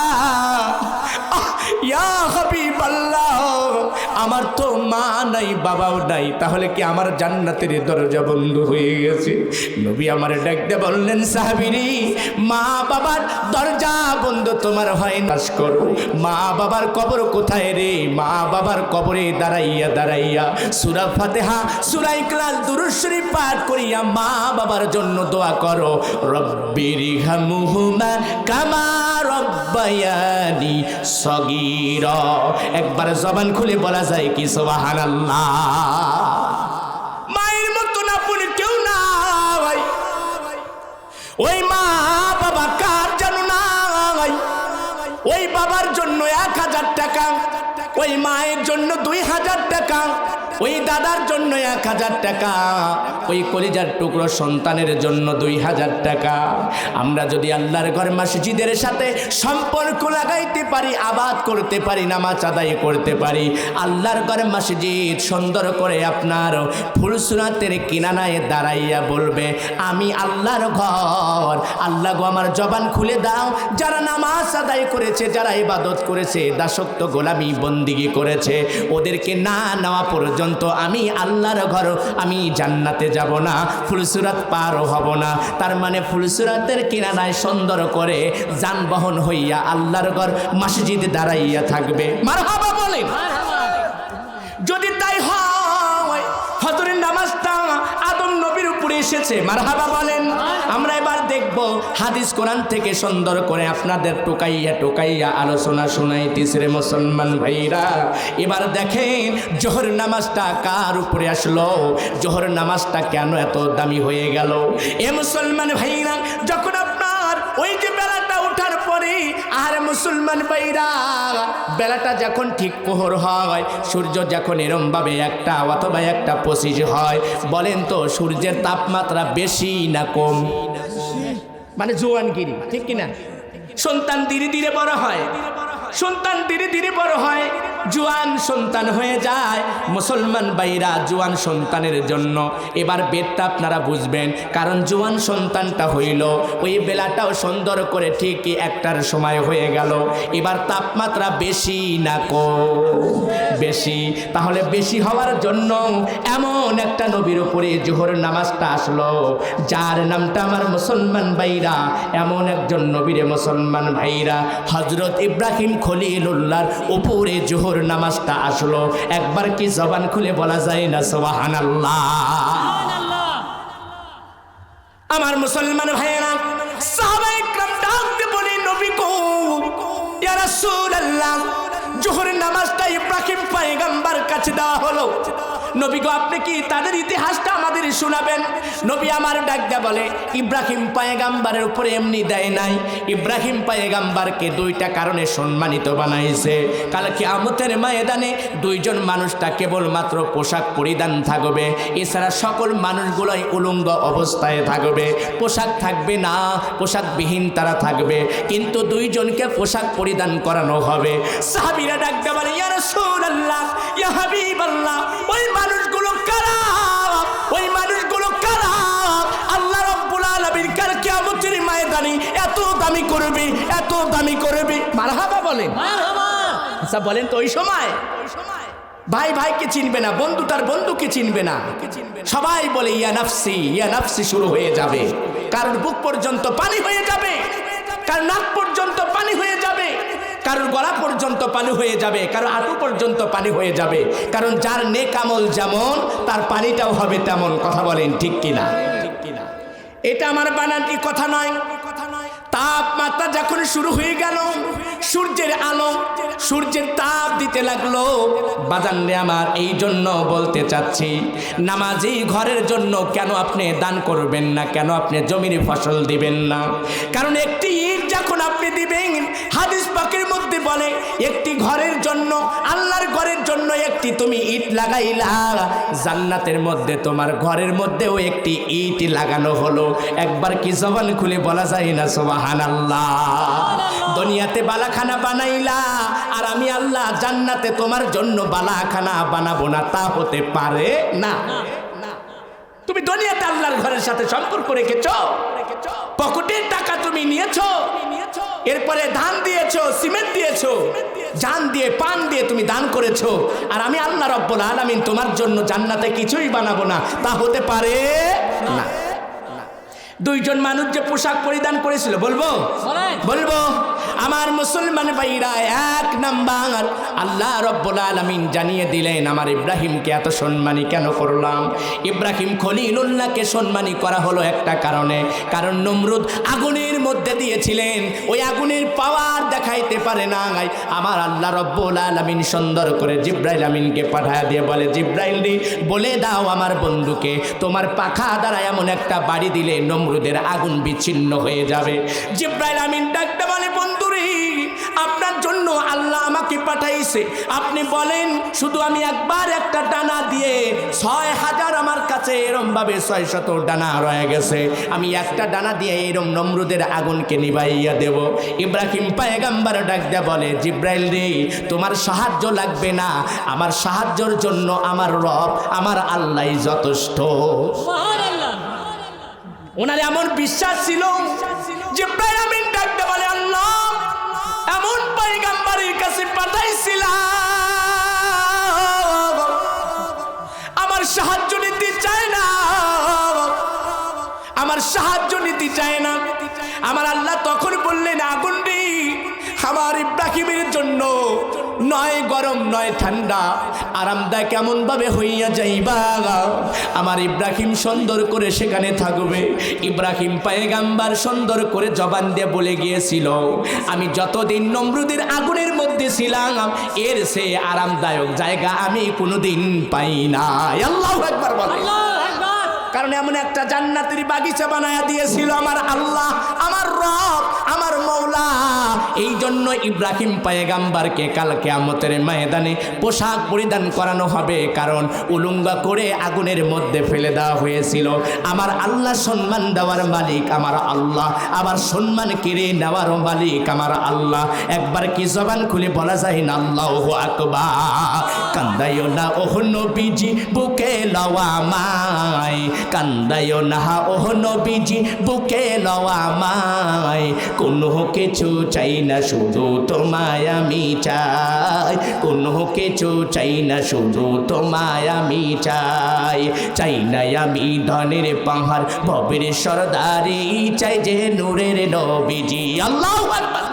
ইয়া হাবিবাল্লাহ, আমার তো মা নাই বাবাও নাই, তাহলে কি আমার জান্নাতের দরজা বন্ধ হয়ে গেছে? নবী আমার ডাকতে বললেন সাহাবীরে, মা বাবার দরজা বন্ধ তোমার হয় না, করো মা বাবার কবর কোথায় রে? মা বাবার কবরে দাঁড়াইয়া দাঁড়াইয়া সূরা ফাতিহা, সূরা ইখলাস, দুরূদ শরীফ পাঠ করিয়া মা বাবার জন্য দোয়া করো, রব্বিরহামহুমা কামা রব্বায়ানি সগীরা। একবার জবান খুলে বলা যায় কি সুবহানাল্লাহ? মায়ের মতন আপন কেউ নাই। ওই মা বাবা কার জানো নাই? ওই বাবার জন্য 1000 টাকা, ওই মায়ের জন্য 2000 টাকা, ওই দাদার জন্য 1000 টাকা, ওই কলিজার টুকরো সন্তানের জন্য 2000 টাকা। আমরা যদি আল্লাহর ঘর মসজিদের সাথে সম্পর্ক লাগাইতে পারি, আবাদ করতে পারি, নামাজ আদায় করতে পারি, আল্লাহর ঘর মসজিদ সুন্দর করে আপনার ফুলসুরাতের কিনারায় দাঁড়াইয়া বলবে আমি আল্লাহর ঘর। আল্লাহ গো আমার জবান খুলে দাও, যারা নামাজ আদায় করেছে, যারা ইবাদত করেছে, দাসত্ব গোলামি বন্দিগি করেছে, ওদেরকে না নেওয়া পর্যন্ত আমি আল্লাহর ঘর, আমি জান্নাতে যাব না, ফুলসুরাত পারও হব না। তার মানে ফুলসুরাতের কিনারায় সুন্দর করে যানবাহন হইয়া আল্লাহর ঘর মসজিদে দাঁড়াইয়া থাকবে। মারহাবা বলেন। যদি তাই হয়, ফজরের নামাজটা আদম নবীর উপরে এসেছে, মারহাবা বলেন। আমরা এবার দেখব হাদিস কোরআন থেকে সুন্দর করে আপনাদের টোকাইয়া টোকাইয়া আলোচনা শোনাইতেছে রে মুসলমান ভাইরা। এবার দেখেন জোহর নামাজটা কার উপরে আসলো, জোহর নামাজটা কেন এত দামি হয়ে গেল? এ মুসলমান ভাইরা, যখন আপনার ওই যে বেলাটা ওঠার পরে, আর মুসলমান ভাইরা বেলাটা যখন ঠিক প্রহর হয়, সূর্য যখন এরমভাবে 1টা অথবা 1:25 হয়, বলেন তো সূর্যের তাপমাত্রা বেশি না কম? মানে জোয়ানগিরি, ঠিক কিনা? সন্তান ধীরে ধীরে বড় হয়, সন্তান ধীরে ধীরে বড় হয়, জোয়ান সন্তান হয়ে যায়। মুসলমান ভাইরা জোয়ান সন্তানের জন্য এবার বেদটা আপনারা বুঝবেন, কারণ জোয়ান সন্তানটা হইল ওই বেলাটাও সুন্দর করে ঠিকই 1টার সময় হয়ে গেল। এবার তাপমাত্রা বেশি না কম? বেশি। তাহলে বেশি হওয়ার জন্য এমন একটা নবীর উপরে জোহর নামাজটা আসলো, যার নামটা আমার মুসলমান ভাইরা, এমন একজন নবীরে মুসলমান ভাইরা, হযরত ইব্রাহিম খলিলুল্লাহর উপরে জোহর জোহর নামাজটা আসলো, একবার কি জবান খুলে বলা যায় না সুবহানাল্লাহ? আমার মুসলমান ভাইয়েরা, সাহাবায়ে কেরাম ডাকতে বলে, নবী গো, ইয়া রাসূলুল্লাহ, জোহরের নামাজটা ইব্রাহিম পয়গম্বর কাছে দেওয়া হলো, নবী গো আপনি কি তাদের ইতিহাসটা আমাদের শোনাবেন? নবী আমার ডাক দেয়া বলে, ইব্রাহিম পয়গম্বরের উপরে এমনি দেয় নাই, ইব্রাহিম পয়গম্বরকে দুইটা কারণে সম্মানিত বানাইছে। কাল কিয়ামতের ময়দানে দুইজন মানুষটা কেবলমাত্র পোশাক পরিধান থাকবে, এছাড়া সকল মানুষগুলোই উলঙ্গ অবস্থায় থাকবে, পোশাক থাকবে না, পোশাকবিহীন তারা থাকবে, কিন্তু দুইজনকে পোশাক পরিধান করানো হবে। সাহাবীরা ডাক দেয়া বলে, ইয়া রাসূলুল্লাহ, ইয়া হাবিবাল্লাহ, ওই মানুষগুলো কারা? ওই মানুষগুলো কারা? আল্লাহ রাব্বুল আলামিন কাল কিয়ামতের ময়দানে এত দামি করবে, এত দামি করবে। মারহাবা বলেন, মারহাবা। আচ্ছা বলেন তো, ওই সময় ভাই ভাইকে চিনবে না, বন্ধু তার বন্ধুকে চিনবে না, সবাই বলে ইয়া নাফসি, ইয়া নাফসি শুরু হয়ে যাবে। কারোর বুক পর্যন্ত পানি হয়ে যাবে, কারোর নাক পর্যন্ত পানি হয়ে যাবে, কারোর গলা পর্যন্ত পানি হয়ে যাবে, কারোর হাঁটু পর্যন্ত পানি হয়ে যাবে। কারণ যার নেক আমল যেমন, তার পানিটাও হবে তেমন। কথা বলেন ঠিক কিনা? এটা আমার বানানটি কথা নয়। তাপমাত্রা যখন শুরু হয়ে গেল, সূর্যের আলো, সূর্যের তাপ দিতে লাগলো, বাজানরে আমার এই জন্য বলতে চাচ্ছি, নামাজি ঘরের জন্য কেন আপনি দান করবেন না, কেন আপনি জমির ফসল দিবেন না? কারণ একটি ইট যখন আপনি দিবেন, হাদিস পাকের মধ্যে বলে, একটি ঘরের জন্য, আল্লাহর ঘরের জন্য একটি তুমি ইট লাগাইলা, জান্নাতের মধ্যে তোমার ঘরের মধ্যেও একটি ইট লাগানো হলো। একবার কি জবান খুলে বলা যায় না সুবহানাল্লাহ? দুনিয়াতে বালাখানা বানাইলা, আর আমি আল্লাহ জান্নাতে তোমার জন্য বালাখানা বানাবো না, তা হতে পারে না। তুমি দুনিয়াতে আল্লাহর ঘরের সাথে সম্পর্ক রেখেছো, পকেটের টাকা তুমি নিয়েছো, এরপরে ধান দিয়েছো, সিমেন্ট দিয়েছো, জান দিয়ে পান দিয়ে তুমি দান করেছো, আর আমি আল্লাহ রাব্বুল আলামিন তোমার জন্য জান্নাতে কিছুই বানাবো না, তা হতে পারে না। দুইজন মানুষ যে পোশাক পরিধান করেছিল, বলবো বলবো আমার মুসলমান ভাইরা, এক নাম্বার আল্লাহ রাব্বুল আলামিন জানিয়ে দিলেন আমার ইব্রাহিমকে এত সম্মানী কেন করলাম। ইব্রাহিম খলিলুল্লাহকে সম্মানী করা হলো একটা কারণে, কারণ নমরুদ আগুনের মধ্যে দিয়েছিলেন, ওই আগুনের পাওয়ার দেখাইতে পারে না। আমার আল্লাহ রাব্বুল আলামিন সুন্দর করে জিব্রাইল আমিনকে পাঠায় দিয়ে বলে, জিব্রাইল রে বলে দাও আমার বন্ধুকে, তোমার পাখা দ্বারা এমন একটা বাড়ি দিলে নমরুদের আগুন বিচ্ছিন্ন হয়ে যাবে। জিব্রাইল আমিন ডাকতে বলে, বন্ধুরে আপনার জন্য আল্লাহ আমাকে পাঠাইছে, আপনি বলেন শুধু আমি একবার একটা ডানা দিয়ে ৬,০০০ আমার কাছে এরম ভাবে ৬০০ ডানা রয়ে গেছে, আমি একটা ডানা দিয়ে এরম নমরুদের আগুনকে নিভাইয়া দেব। ইব্রাহিম পয়গম্বর ডাকতে বলে, জিব্রাইল রে তোমার সাহায্য লাগবে না, আমার সাহায্যের জন্য আমার রব আমার আল্লাহই যথেষ্ট। ওনার এমন বিশ্বাস ছিল, জিব্রাইল আমিন ডাকতে বলে, আল্লাহ এমন পয়গম্বরের কাছে পাঠাইছিলাম, আমার সাহায্য নিতে চায় না, আমার সাহায্য নিতে চায় না। আমার আল্লাহ তখন বললেন, আগুন রে আমার ইব্রাহিমের জন্য নয় গরম নয় ঠান্ডা, আরামদায়ক কেমন ভাবে হইয়া যাইবা, আমার ইব্রাহিম সুন্দর করে সেখানে থাকবে। ইব্রাহিম পয়গম্বর সুন্দর করে জবান দিয়ে বলে গিয়েছিল, আমি যতদিন নমরুদের আগুনের মধ্যে ছিলাম এর সে আরামদায়ক জায়গা আমি কোনোদিন পাই না। আল্লাহু আকবার বলে, কারণ এমন একটা জান্নাতের বাগিচা বানায়া দিয়েছিল আমার আল্লাহ, আমার রব, আমার মৌলা। এই জন্য ইব্রাহিম পয়গম্বরকে কাল কিয়ামতের ময়দানে পোশাক পরিধান করানো হবে, কারণ উলঙ্গা করে আগুনের মধ্যে ফেলে দেওয়া হয়েছিল। আমার আল্লাহ সম্মান দেওয়ার মালিক আমার আল্লাহ, আবার সম্মান কেড়ে নেওয়ার মালিক আমার আল্লাহ। একবার কি জবান খুলে বলা যায় না আল্লাহু আকবার? কান্দাইও না ওহ নবীজি বুকে লওয়া মাই, কান্দাইও না ওহ নবীজি বুকে লওয়া মাই, কোনো কিছু চাই না শুধু তোমায় আমি চাই, কোনো কিছু চাই না শুধু তোমায় আমি চাই, চাই না আমি ধনের পাহাড় ভবের সরদারি, চাই যে নূরের নবীজি। আল্লাহু আকবার।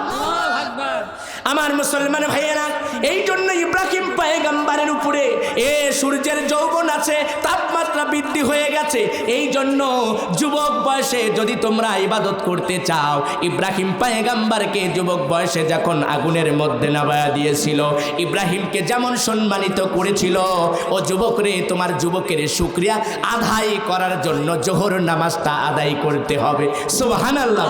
আমার মুসলমান ভাইয়েরা, এই জন্য ইব্রাহিম পয়গম্বরের উপরে সূর্যের যৌবন আছে, তাপমাত্রা বৃদ্ধি হয়ে গেছে। এই জন্য যুবক বয়সে যদি তোমরা ইবাদত করতে চাও, ইব্রাহিম পয়গম্বরকে যুবক বয়সে যখন আগুনের মধ্যে নামায়া দিয়েছিল, ইব্রাহিমকে যেমন সম্মানিত করেছিল, ও যুবক রে, তোমার যুবকের শুকরিয়া আদায় করার জন্য জোহর নামাজটা আদায় করতে হবে। সুবহানাল্লাহ।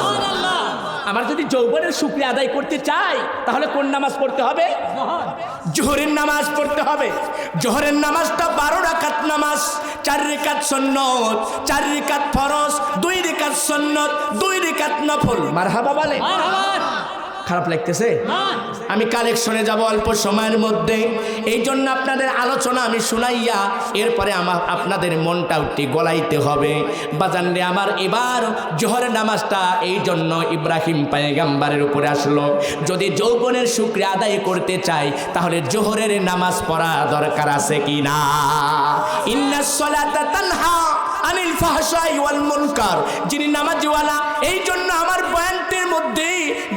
আমার যদি যৌবনের শুকরিয়া আদায় করতে চাই, তাহলে কোন নামাজ পড়তে হবে? জোহরের নামাজ পড়তে হবে। জোহরের নামাজটা 12 রাকাত নামাজ, 4 রাকাত সুন্নত, 4 রাকাত ফরজ, 2 রাকাত সুন্নত, 2 রাকাত নফল। মারহাবা বলে। খারাপ লাগতেছে? আমি কালেকশনে যাব অল্প সময়ের মধ্যে। এই জন্য আপনাদের আলোচনা আমি শুনাইয়া এরপরে আপনাদের মনটা উঠে গলাইতে হবে। বাজানরে আমার, এবার জোহরের নামাজটা এই জন্য ইব্রাহিম পয়গম্বরের উপরে আসলো। যদি যৌবনের শুকরিয়া আদায় করতে চাই, তাহলে জোহরের নামাজ পড়া দরকার আছে কি না? ইন্নাস সালাতা তানহা আনিল ফাহশাই ওয়াল মুনকার। যিনি নামাজওয়ালা, এই জন্য আমার বয়ানটির মধ্যে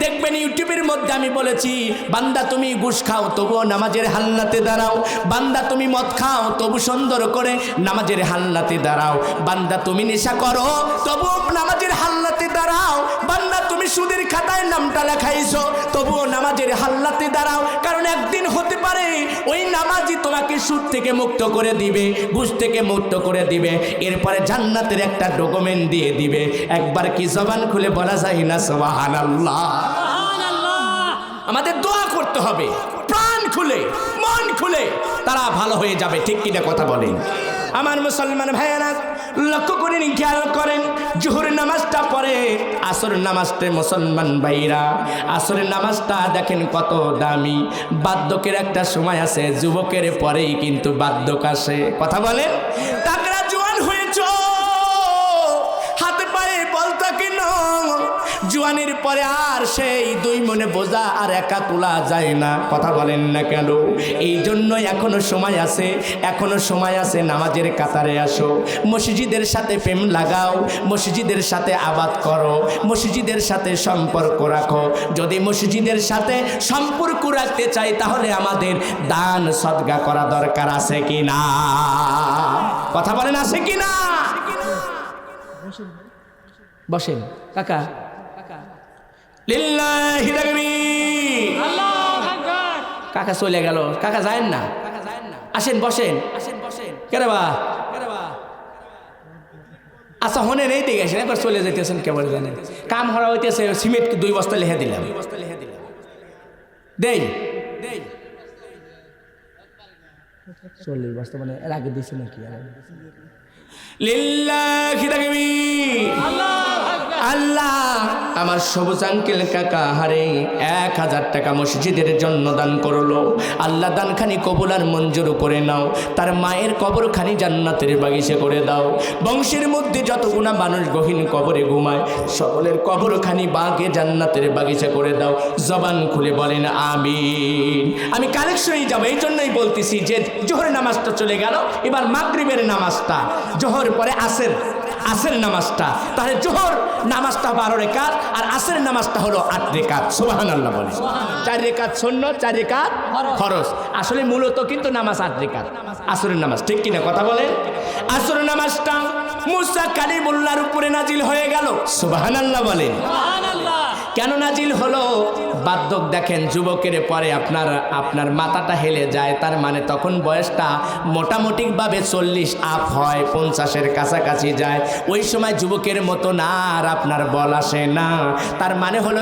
দেখবেন, ইউটিউবের মধ্যে আমি বলেছি, বান্দা তুমি ঘুষ খাও তবুও নামাজের হালনাতে দাঁড়াও, বান্দা তুমি মদ খাও তবু সুন্দর করে নামাজের হালনাতে দাঁড়াও, বান্দা তুমি নেশা করো তবুও নামাজের হালনাতে দাঁড়াও, বান্দা তুমি সুদের খাতায় নামটা লেখাইছো তবুও নামাজের হালনাতে দাঁড়াও। কারণ একদিন হতে পারে ওই নামাজই তোমাকে সুদ থেকে মুক্ত করে দিবে, ঘুষ থেকে মুক্ত করে দিবে, এরপরে জান্নাতের একটা ডকুমেন্ট দিয়ে দিবে। একবার কি জবান খুলে বলা যায় না সুবহানাল্লাহ? আমাদের দোয়া করতে হবে প্রাণ খুলে, মন খুলে, তারা ভালো হয়ে যাবে। ঠিক কিনা কথা বলেন আমার মুসলমান ভাইয়েরা? লক্ষ্য করেন, খেয়াল করেন, জোহরের নামাজটা পড়ে আসরের নামাজটা, মুসলমান ভাইরা আসরের নামাজটা দেখেন কত দামি। বার্ধক্যের একটা সময় আছে, যুবকের পরেই কিন্তু বার্ধক্য আসে। কথা বলেন? তাকরা জোয়ান হয়েছ, হাতে পায়ে বল থাকে না, জোয়ানের পরে আর সেই 2 মনে বোঝা আর একা তোলা যায় না। কথা বলেন না কেন? এই জন্য এখনো সময় আছে, এখনো সময় আছে, নামাজের কাতারে আসো, মসজিদের সাথে প্রেম লাগাও, মসজিদের সাথে আবাদ করো, মসজিদের সাথে সম্পর্ক রাখো। যদি মসজিদের সাথে সম্পর্ক রাখতে চাই, তাহলে আমাদের দান সদকা করা দরকার আছে কি না? কথা বলেন, আছে কি না? বসেন কাকা। লিল্লাহি তাকবীর। আল্লাহু আকবার। কাকা চলে গেল, কাকা যায়েন না, আসেন বসেন। কেরে বা? আচ্ছা হনে নেই দিয়ে গেছেন, একবার চলে যেতেছেন কেবল জানেন। কাম হরা হইতেছে, সিমেন্ট 2 বস্তা লিখে দিলাম, দেই 40 বস্তা, মানে এর আগে দিছি নাকি? লিল্লাহি তাকবীর। আল্লাহ আমার সবুজ আঙ্কেল কাকা হারে 1000 টাকা মসজিদের জন্য দান করলো। আল্লাহ দানখানি কবুল আর মঞ্জুর করে নাও। তার মায়ের কবরখানি জান্নাতের বাগিচা করে দাও। বংশের মধ্যে যতগুনা মানুষ গহীন কবরে ঘুমায়, সকলের কবরখানি বাগে জান্নাতের বাগিচা করে দাও। জবান খুলে বলেন আমিন। আমি কালেকশনেই যাবো, এই জন্যই বলতেছি যে জোহরের নামাজটা চলে গেল, এবার মাগরিবের নামাজটা, জোহর পরে আসের নামাজটা, তাহলে জোহর নামাজটা 12 রাকাত আর আসের নামাজটা হলো 8 রাকাত। সুবহানাল্লাহ বলে। 4 রাকাত সুন্নাত, 4 রাকাত ফরজ। আসলে মূলত কিন্তু নামাজ 8 রাকাত আসরের নামাজ। ঠিক কিনা কথা বলেন? আসরের নামাজটা মুসা কালিমুল্লাহর উপরে নাজিল হয়ে গেল। সুবহানাল্লাহ বলে। কেন নাজিল হলো? বার্ধক্য দেখেন, যুবকের পরে আপনার মাথাটা হেলে যায়, তার মানে তখন বয়সটা মোটামুটিভাবে 40 আপ হয়, 50-এর কাছাকাছি যায়। ওই সময় যুবকের মতো না আর আপনার বল আসে না। তার মানে হলো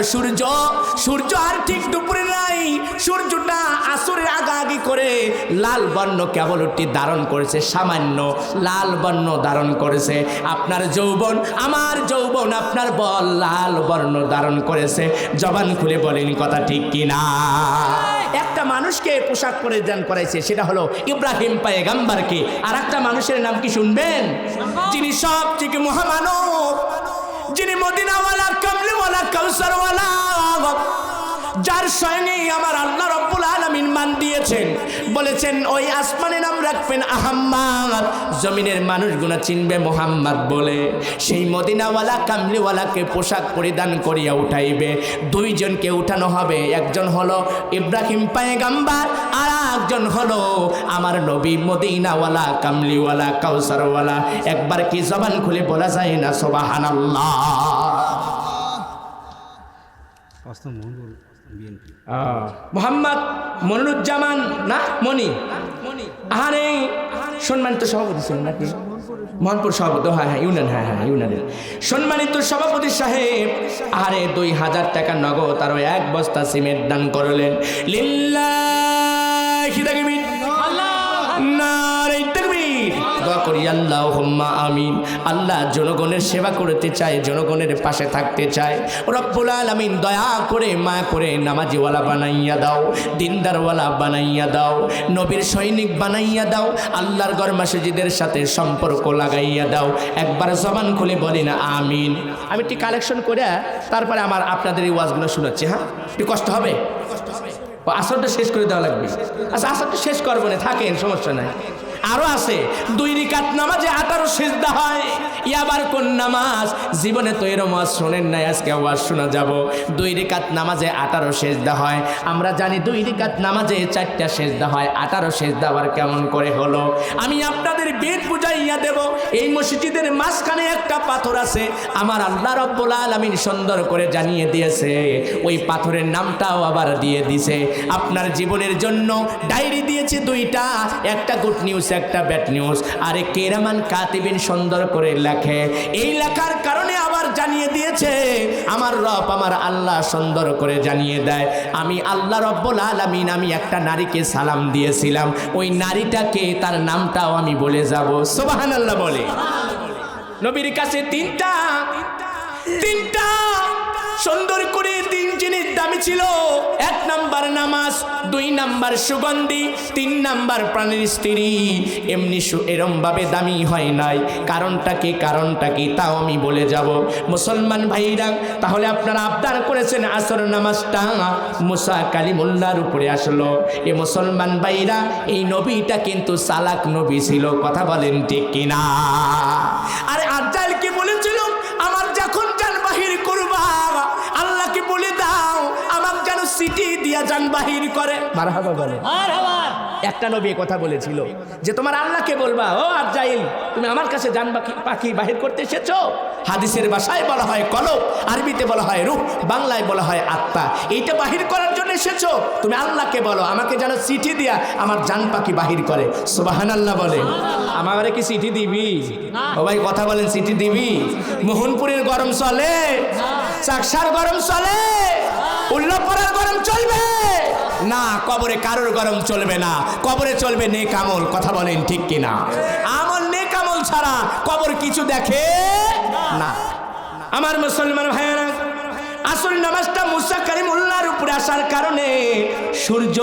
সূর্য আর ঠিক দুপুরে নাই, সূর্যটা আসরের আগাআগি করে লাল বর্ণ কেবল একটি ধারণ করেছে, সামান্য লাল বর্ণ ধারণ করেছে। আপনার যৌবন, আমার যৌবন, আপনার বল লাল বর্ণ ধারণ করেছে। জবান খুলে বলেন কথা ঠিক কিনা? একটা মানুষকে পোশাক পরিধান করাইছে, সেটা হলো ইব্রাহিম পয়গম্বরকে। আর একটা মানুষের নাম কি শুনবেন? যিনি সবথেকে মহামানব, যিনি মদিনাওয়ালা, কামলিওয়ালা, কাউসারওয়ালা, যার সঙ্গে আমার আল্লাহ রাব্বুল আলামিন মান দিয়েছেন, বলেছেন ওই আসমানে নাম রাখবেন আহাম্মদ, জমিনের মানুষগুলো চিনবে মুহাম্মদ বলে। সেই মদিনাওয়ালা কামলিওয়ালাকে পোশাক পরিধান করিয়া উঠাইবে। দুইজনকে উঠানো হবে, একজন হলো ইব্রাহিম পয়গম্বর, আর একজন হলো আমার নবী মদিনাওয়ালা কামলিওয়ালা কাউসারওয়ালা। একবার কি জবান খুলে বলা যায় না সুবহানাল্লাহ? মোহাম্মদ মনিরুজ্জামান না মনি, আরে সম্মানিত সভাপতি ছিলেন নাকি? মোহনপুর সভাপতি, হ্যাঁ ইউনিয়ন, হ্যাঁ ইউনিয়নের সম্মানিত সভাপতি সাহেব, আরে 2000 টাকা নগদ আর 1 বস্তা সিমেন্ট দান করলেন। লিল্লাহি তাকবীর, নারে তাকবীর। দোয়া করি আল্লাহুম্মা আমিন। আল্লাহ জনগণের সেবা করতে চায়, জনগণের পাশে থাকতে চায়। রব্বুল আলামিন দয়া করে মায়া করে নামাজিওয়ালা বানাইয়া দাও, দিনদারওয়ালা বানাইয়া দাও, নবীর সৈনিক বানাইয়া দাও, আল্লাহর ঘর মসজিদের সাথে সম্পর্ক লাগাইয়া দাও। একবার জবান খুলে বলি না আমিন। আমি একটি কালেকশন করে তারপরে আপনাদের এই ওয়াজগুলো শোনাচ্ছি। হ্যাঁ, একটু কষ্ট হবে, আসরটা শেষ করে দেওয়া লাগবে। আচ্ছা, আসরটা শেষ করবো না, থাকেন, সমস্যা নাই। আরো আছে 2 রাকাত নামাজে 18 সিজদা হয়। ইয়াবার কোন নামাজ? জীবনে তো এরকম ওয়াজ শোনেন নাই, আজকে ওয়াজ শোনা যাব। 2 রাকাত নামাজে 18 সিজদা হয়। আমরা জানি 2 রাকাত নামাজে 4টা সিজদা হয়। 18 সিজদা আবার কেমন করে হলো? আমি আপনাদের বেদ বুঝাইয়া দেব। এই মসজিদের মাঝখানে একটা পাথর আছে, আমার আল্লাহ রাব্বুল আলামিন সুন্দর করে জানিয়ে দিয়েছে। ওই পাথরের নামটাও আবার দিয়ে দিয়েছে। আপনার জীবনের জন্য ডায়েরি দিয়েছে 2টা, একটা গুড নিউজ একটা ব্যাড নিউজ। আরে কেরামান কাতিবিন সুন্দর করে লেখে, এই লেখার কারণে আবার জানিয়ে দিয়েছে আমার রব, আমার আল্লাহ সুন্দর করে জানিয়ে দেয়। আমি আল্লাহ রাব্বুল আলামিন, আমি একটা নারীকে সালাম দিয়েছিলাম, ওই নারীটাকে তার নামটাও আমি বলে যাব। সুবহানাল্লাহ বলে। নবীর কাছে তিনটা সুন্দর করে 3 জিনিস দামি ছিল। 1 নাম্বার নামাজ, 2 নাম্বার সুগন্ধি, 3 নাম্বার প্রাণের স্ত্রী। এমনি এরম ভাবে দামি হয় নাই। কারণটা কি তাও আমি বলে যাব। মুসলমান ভাইরা, তাহলে আপনারা আবদার করেছেন আসর নামাজটা মুসা কালিমুল্লাহর উপরে আসলো। এ মুসলমান ভাইরা, এই নবীটা কিন্তু চালাক নবী ছিল, কথা বলেন ঠিক কিনা? আরে আজ্জাল কি বলেছিল, আমার যখন জান বাহির করবা আল্লাহকে বলে দাও আমার যেন সিটি দিয়া জান বাহির করে। মারহাবা বলে। একটা নবী কথা বলেছিল যে তোমার আল্লাহকে বলবা, ও আজ্জাইল তুমি আমার কাছে জান পাখি বাহির করতে এসেছো। হাদিসের ভাষায় বলা হয় কলব, আরবিতে বলা হয় রূহ, বাংলায় বলা হয় আত্মা। এইটা বাহির করার জন্য এসেছো, তুমি আল্লাহকে বলো আমাকে যেন চিঠি দিয়া আমার জান পাখি বাহির করে। সুবহানাল্লাহ বলে। আমারে কি চিঠি দিবি? ও ভাই কথা বলেন, চিঠি দিবি? মোহনপুরের গরম চলে, চাকসার গরম চলে, উল্লাপাড়ার গরম চলবে না, কবরে কারোর গরম চলবে না। কবরে চলবে নেক আমল, কথা বলেন ঠিক কিনা? আমল নেক আমল ছাড়া কবর কিছু দেখে না। আমার মুসলমান ভাইয়েরা, আসল নামাজটা মুসা কালিমুল্লাহর উপরে আসার কারণে সূর্য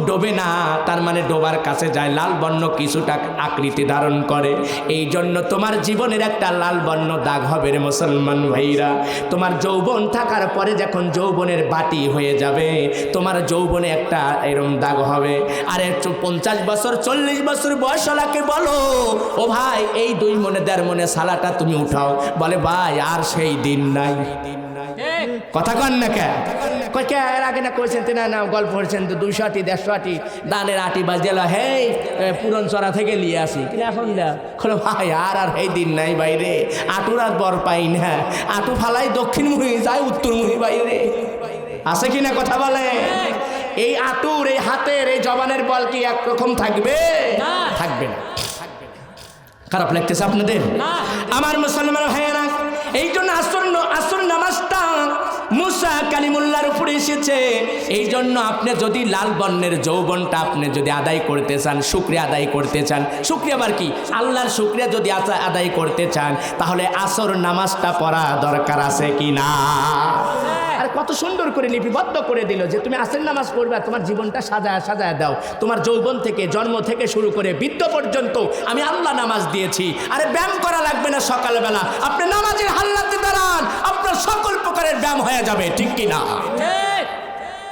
ডোবে না, তার মানে ডোবার কাছে যায়, লাল বর্ণ কিছুটা আকৃতি ধারণ করে। এই জন্য তোমার জীবনের একটা লাল বর্ণ দাগ হবে রে মুসলমান ভাইরা। তোমার যৌবন থাকার পরে যখন যৌবনের বাটি হয়ে যাবে, তোমার যৌবনে একটা এরম দাগ হবে। আরে 50 বছর 40 বছর বয়সওয়ালাকে বলো, ও ভাই এই 2 মনে 1.5 মনে সালাটা তুমি উঠাও, বলে ভাই আর সেই দিন নাই। কথা কন না কে? এর আগে না কইছেন না গল্প করছেন তো 200 আটি 150 আটি দানের আটি বাজেলা, হে পুরন চড়া থেকে নিয়ে আসি। এখন ভাই আর এই দিন নাই বাইরে, আটুর আর বর পাই না, আটু ফালাই দক্ষিণমুখী যায় উত্তরমুখী বাইরে। আছে কিনা কথা বলে? এই আটুর এই হাতের এই জবানের বল কি একরকম থাকবে? থাকবে না। খারাপ লাগতেছে আপনাদের? আমার মুসলমান ভাইয়েরা, এই জন্য আসর নামাজটা মুসা কালিমুল্লাহর উপরে এসেছে। এই জন্য আপনি যদি লাল বর্ণের যৌবনটা আপনি যদি আদায় করতে চান, শুকরিয়া আদায় করতে চান, শুকরিয়া আবার কি, আল্লাহর শুকরিয়া যদি আদায় করতে চান, তাহলে আসর নামাজটা পড়া দরকার আছে কি না? আর কত সুন্দর করে লিপিবদ্ধ করে দিল যে তুমি আসর নামাজ পড়বে, তোমার জীবনটা সাজায় দাও। তোমার যৌবন থেকে, জন্ম থেকে শুরু করে বৃদ্ধ পর্যন্ত আমি আল্লাহ নামাজ দিয়েছি। আরে ব্যায়াম করা লাগবে না, সকালবেলা আপনি নামাজের হাল্লাতে দাঁড়ান, আপনার সকল প্রকারের ব্যায়াম হয়ে যাবে, ঠিক কিনা?